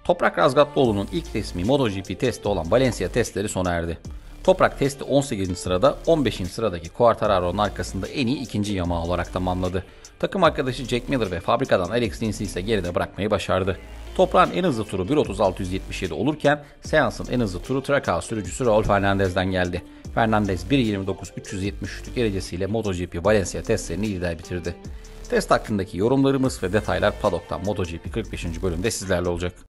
Toprak Razgatlıoğlu'nun ilk resmi MotoGP testi olan Valencia testleri sona erdi. Toprak testi 18. sırada, 15. sıradaki Quartararo'nun arkasında en iyi ikinci Yamaha olarak tamamladı. Takım arkadaşı Jack Miller ve fabrikadan Alex Lindsey ise geride bırakmayı başardı. Toprağın en hızlı turu 1.3677 olurken seansın en hızlı turu Trackhouse sürücüsü Raul Fernandez'den geldi. Fernandez 1.29.373'lük derecesiyle MotoGP Valencia testlerini lider bitirdi. Test hakkındaki yorumlarımız ve detaylar Paddock'tan MotoGP 45. bölümde sizlerle olacak.